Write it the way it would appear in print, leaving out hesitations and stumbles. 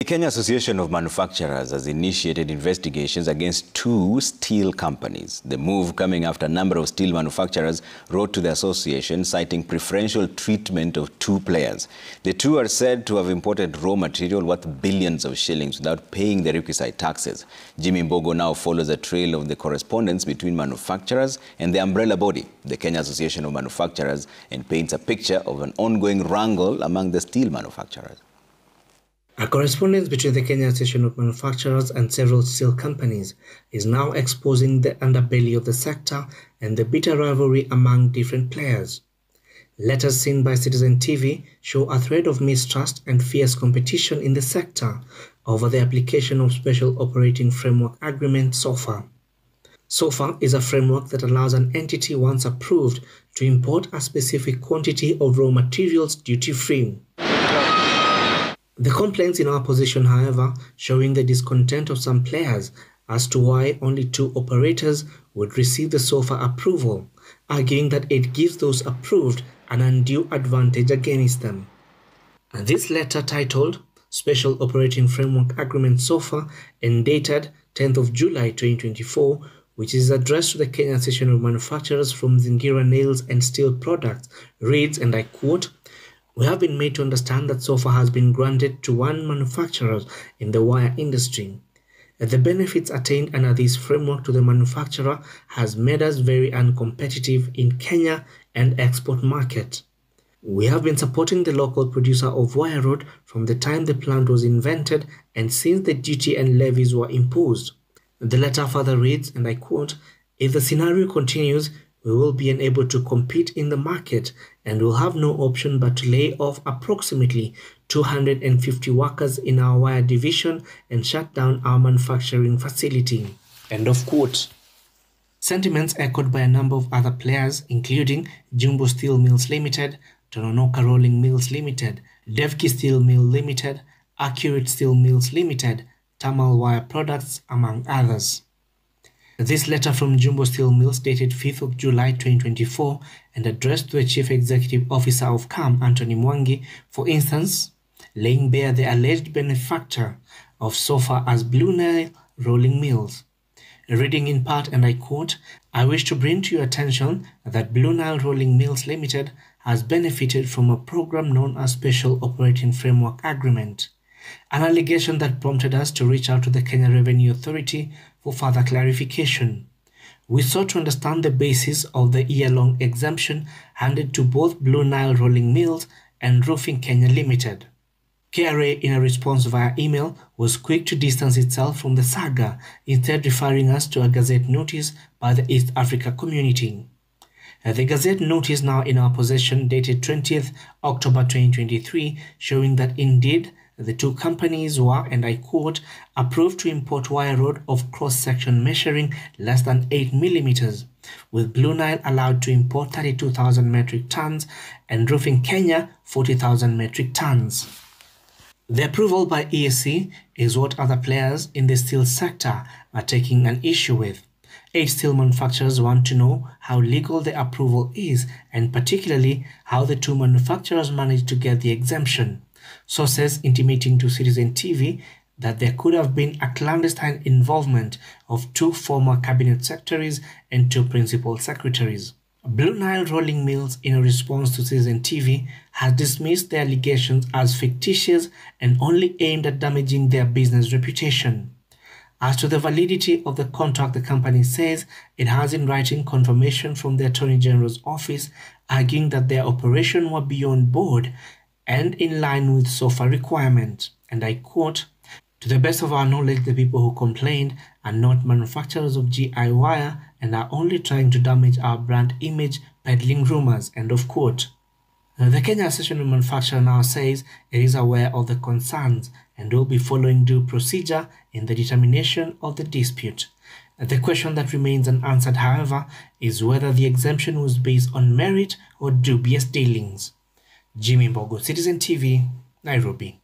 The Kenya Association of Manufacturers has initiated investigations against 2 steel companies. The move coming after a number of steel manufacturers wrote to the association citing preferential treatment of 2 players. The 2 are said to have imported raw material worth billions of shillings without paying the requisite taxes. Jimmy Mbogo now follows a trail of the correspondence between manufacturers and the umbrella body, the Kenya Association of Manufacturers, and paints a picture of an ongoing wrangle among the steel manufacturers. A correspondence between the Kenya Association of Manufacturers and several steel companies is now exposing the underbelly of the sector and the bitter rivalry among different players. Letters seen by Citizen TV show a thread of mistrust and fierce competition in the sector over the application of Special Operating Framework Agreement SOFA. SOFA is a framework that allows an entity once approved to import a specific quantity of raw materials duty-free. The complaints in our position, however, showing the discontent of some players as to why only 2 operators would receive the SOFA approval, arguing that it gives those approved an undue advantage against them. And this letter, titled Special Operating Framework Agreement SOFA and dated 10th of July 2024, which is addressed to the Kenya Association of Manufacturers from Zingira Nails and Steel Products, reads, and I quote, "We have been made to understand that SOFA has been granted to 1 manufacturer in the wire industry. The benefits attained under this framework to the manufacturer has made us very uncompetitive in Kenya and export market. We have been supporting the local producer of wire rod from the time the plant was invented and since the duty and levies were imposed." The letter further reads, and I quote, "If the scenario continues, we will be unable to compete in the market and will have no option but to lay off approximately 250 workers in our wire division and shut down our manufacturing facility." End of quote. Sentiments echoed by a number of other players, including Jumbo Steel Mills Limited, Tononoka Rolling Mills Limited, Devki Steel Mill Limited, Accurate Steel Mills Limited, Tamal Wire Products, among others. This letter from Jumbo Steel Mills dated 5th of July 2024 and addressed to the Chief Executive Officer of CAM, Anthony Mwangi, for instance, laying bare the alleged benefactor of SOFA as Blue Nile Rolling Mills. Reading in part, and I quote, "I wish to bring to your attention that Blue Nile Rolling Mills Limited has benefited from a program known as Special Operating Framework Agreement, an allegation that prompted us to reach out to the Kenya Revenue Authority for further clarification. We sought to understand the basis of the year-long exemption handed to both Blue Nile Rolling Mills and Roofing Kenya Limited. KRA, in a response via email, was quick to distance itself from the saga, instead referring us to a Gazette notice by the East Africa community. The Gazette notice now in our possession dated 20th October 2023, showing that indeed the 2 companies were, and I quote, approved to import wire rod of cross-section measuring less than 8 mm, with Blue Nile allowed to import 32,000 metric tons and Roofing Kenya 40,000 metric tons. The approval by EAC is what other players in the steel sector are taking an issue with. 8 steel manufacturers want to know how legal the approval is and particularly how the 2 manufacturers managed to get the exemption. Sources intimating to Citizen TV that there could have been a clandestine involvement of 2 former cabinet secretaries and 2 principal secretaries. Blue Nile Rolling Mills, in a response to Citizen TV, has dismissed the allegations as fictitious and only aimed at damaging their business reputation. As to the validity of the contract, the company says it has in writing confirmation from the Attorney General's office, arguing that their operation were beyond board and in line with SOFA requirement. And I quote, "To the best of our knowledge, the people who complained are not manufacturers of GI wire and are only trying to damage our brand image peddling rumors." End of quote. The Kenya Association of Manufacturers now says it is aware of the concerns and will be following due procedure in the determination of the dispute. The question that remains unanswered, however, is whether the exemption was based on merit or dubious dealings. Jimmy Mbogo, Citizen TV, Nairobi.